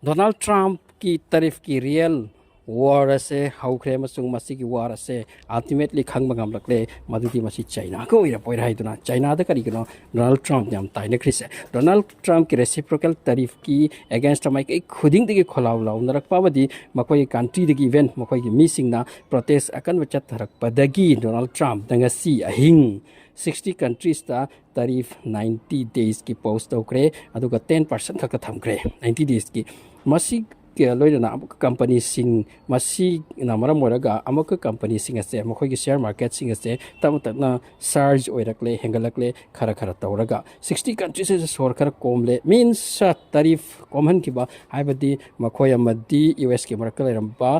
Donald Trump की तारीफ की रियल war से हाउख्रे मसुंग मसी की war से ultimately खंग बगम लकले मधुदी मसी चाइना को इरा पोइरा हाइदुना चाइना द करी गनो डोनाल्ड ट्रम्प याम ताइने क्रिसे डोनाल्ड ट्रम्प की रेसिप्रोकल तारीफ की अगेंस्ट माइक एक खुदिंग दिगे खोलाव लाव नरक पाबदी मकोई कंट्री दिगी इवेंट मकोई की मीसिंग ना प्रोटेस्ट अकन वचत थरक पदगी डोनाल्ड ट्रम्प दंगसी अहिंग 60 countries ta tarif 90 days की post तौक्रे अदुगा 10% खक थमक्रे 90 days की मसी के लोइना अमुक कंपनी सिंग मसी ना मरम मोरगा अमुक कंपनी सिंग असे मखोई की शेयर मार्केट सिंग असे तम तकना सर्ज ओइरकले हेंगलकले खरा खरा तौरगा 60 countries से सोर खरा कोमले मीन्स तारीफ कॉमन की बा हाइबदी मखोय अमदी यूएस के मरकले रंबा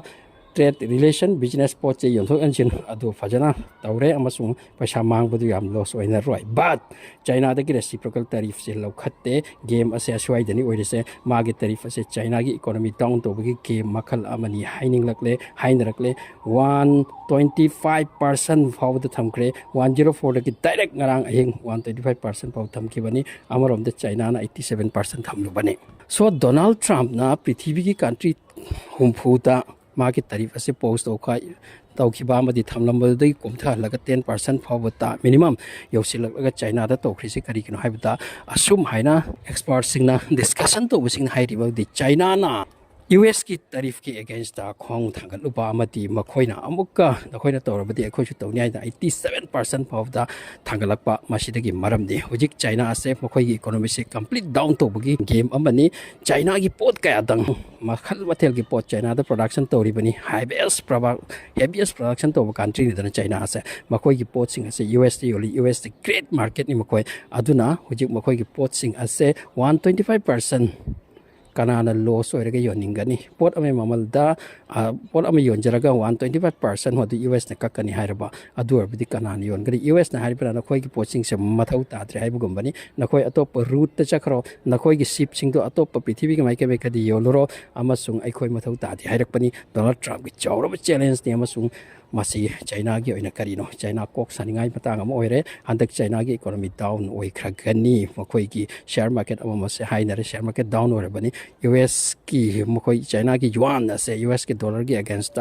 trade relation business पोचे योंथोक एंजिन अदु फजना तौरे अमसुंग पैसा मांगबदु याम लॉस ओइना रोय बट चाइना दगी रेसिप्रोकल तारीफ से लौखत्ते गेम असे अस्वाइदनी ओइरिसे मागे तारीफ असे चाइना की इकोनॉमी डाउन तोबगी गेम मखल अमनी हाइनिंगलकले हाइनरकले 125% फाउद थमक्रे 104 दगी डायरेक्ट ngarang अहिंग 125% फाउ थमकिबनी अमरोम द चाइना ना 87% थमलुबने सो डोनाल्ड ट्रम्प ना पृथ्वी की कंट्री हुमफुता मार्केट तारीफ से पोस्ट तौखिबा अमदी थमलंबदगी कुमथालगा 10% फावता मिनिमम यौसिलगा चाइना दा तौखरिसे करिगिनो हाइबदा असुम हाइना एक्सपर्ट सिंगना डिस्कशन तौबसिंग हाइरिबदी चाइना ना यूएस की तारीफ की अगेंस्ट दा खोंग थांगलुबा अमदी मखोइना अमुक्का नखोइना तौरबदी अखोइसु तौनियाइदा 87% फावदा थांगलकपा मसिदगी मरमदे हुजिक चाइना असे मखोइगी इकोनॉमी से कंप्लीट डाउन तौबगी गेम अमनी चाइना की पोत कया दंग मखल मथेल की पोत चाइना दा प्रोडक्शन तौरिबनी हेवियस्ट प्रोडक्शन तौब कंट्री निदना चाइना असे मखोइगी पोत सिंग असे यूएस दी योली यूएस दी ग्रेट मार्केट नि मखोइ अदुना हुजिक मखोइगी पोत सिंग असे 125% कनाना लॉस होरगे योनिंगनी पोट अमे ममलदा पोट अमे योनजरगा 125% होदि यूएस ने ककनी हाइरबा अदुरबदि कनाना योनगरि यूएस ने हाइरबा नखोइगी पोचिंग से मथौ ताद्रे हाइबगुंबनी नखोइ अतोप रूट त चखरो नखोइगी शिप सिंग तो अतोप पृथ्वी के माइके मेकदि योलरो अमसुंग अखोइ मथौ तादि हाइरकपनी डोनाल्ड ट्रम्प की चौरब चैलेंज ने अमसुंग मसी चाइना की ओइना करिनो चाइना कोक सानिंगाई मतंग अम ओइरे हंदक चाइना की इकोनॉमी डाउन ओइख्रगनी मखोइ की शेयर मार्केट अम मसे हाइनरे शेयर मार्केट डाउन ओरबनी यूएस की मखोइ चाइना की युआन से यूएस के डॉलर की अगेंस्ट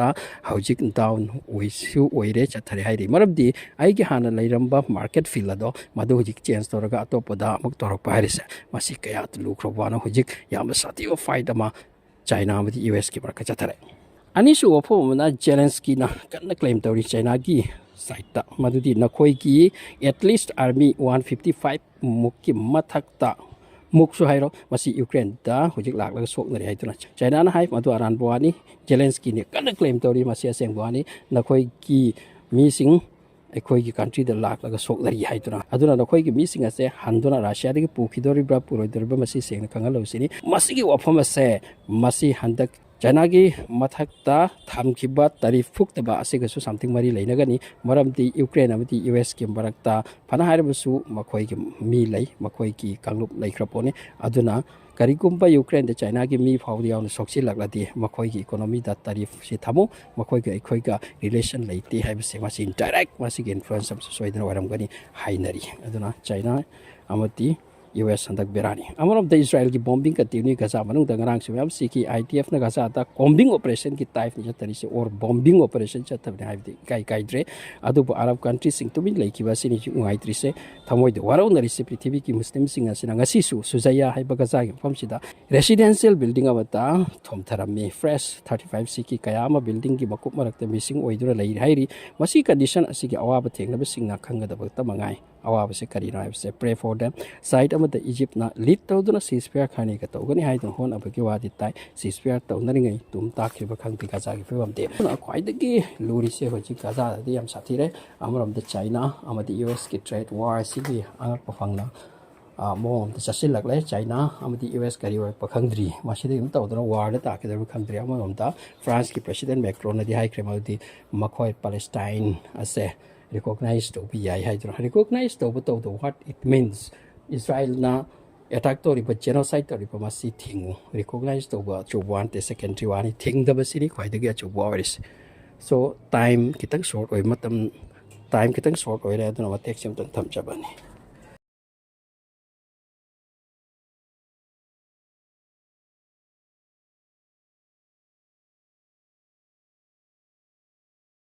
हौजिक डाउन ओइसु ओइरे चथरे हाइरि मरबदी आइगी हाना लैरंबा मार्केट फील अदो मदु हुजिक चेंज तोरगा अतोपदा अमुक तोरक पारिसे मसी कया लुख्रबाना हुजिक याम सातियो फाइट अमा चाइना मदि यूएस की मार्केट चथरे अनिसु वफोमना जेलेंस्की ना कन्ना क्लेम तौरी चाइना की साइट मदुदी नखोई की एटलीस्ट आर्मी 155 मुक्की मथक्ता मुक्सु हाइरो मसी यूक्रेन दा हुजिक लागलग सोकनरे हाइतुना चाइना ना हाइ मदु अरान बोआनी जेलेंस्की ने कन्ना क्लेम तौरी मसी असेंग बोआनी नखोई की मीसिंग अखोई की कंट्री द लाग सोकलरी हाइतुना अदुना नखोई की मीसिंग असे हंदुना रशिया दगी पुखिदोरिब्रा पुरोइदोरिब्रा मसी सेंग खंगलौसिनी मसी की वफम असे मसी हंदक चाइना की मथक्ता थामखिबा तारीफ फुक्तबा असिगसु समथिंग मरी लेनगनी मरमदी यूक्रेन अमदी यूएस की मरक्ता फना हाइरबसु मखोई की मी लई मखोई की कांगलुप लैख्रपोने अदुना करिगुम्बा यूक्रेन द चाइना की मी फाउदी यावन सोक्सी लगलादी मखोई की इकोनॉमी दा तारीफ से थमो मखोई के अखोई का रिलेशन लेते हाइबसे मसी डायरेक्ट मसी के इन्फ्लुएंस सब सोइदन वरमगनी हाइनरी अदुना China अमदी US हंदक Berani अमरम the Israel की बॉम्बिंग कंटिन्यू गजा मनुंग द ngरang से मैम सीकी आईटीएफ न गजा दा बॉम्बिंग ऑपरेशन की टाइप नि जतरी से और बॉम्बिंग ऑपरेशन चतबने हाइबदि काई ड्रे अदु अरब कंट्री सिंग तुमिन लेकिबा सिनि उंगाइत्रि से थमोय द वराउ नरि से पृथ्वी की मुस्लिम सिंग असिना ngasi सु सुजया हाइबा गजा की फमसिदा रेसिडेंशियल बिल्डिंग अबता थोमथरमे फ्रेश 35 सीकी कयामा बिल्डिंग की मकुप मरक्ते मिसिंग ओइदुरा लई हाइरि मसी कंडीशन असिगी अवाब थेंगनब सिंगना खंगदब तमंगाई अवाब से करीना है प्रे फॉर देम साइड अमद इजिप्ट ना लीड तौदुना सीजफेयर खाने का तौगनी हाइदन होन अबकी वादी ताई सीजफेयर तौनरिङै तुम ताखिबा खंगति गाजा की फिवम दे ख्वाइदगी लूरी से होजि गाजा दि याम साथिरे अमरम द चाइना अमद यूएस की ट्रेड वार सिगी अंगक पफंगना मोम द चसिल लगले चाइना अमद यूएस करी वर पखंगद्री मसिदि हम तौदना वार द ताके खंगद्री अमरम द फ्रांस की प्रेसिडेंट मैक्रोन दी हाइक्रे मदि मखोय पैलेस्टाइन असे recognize to be I recognize to what it means Israel na attack to riba genocide to riba masi thingu recognize to ba chu want the secondary one thing the basini khwai de chu boris so time kitang short oi matam time kitang short oi ra aduna ma tek sem tan tham chabani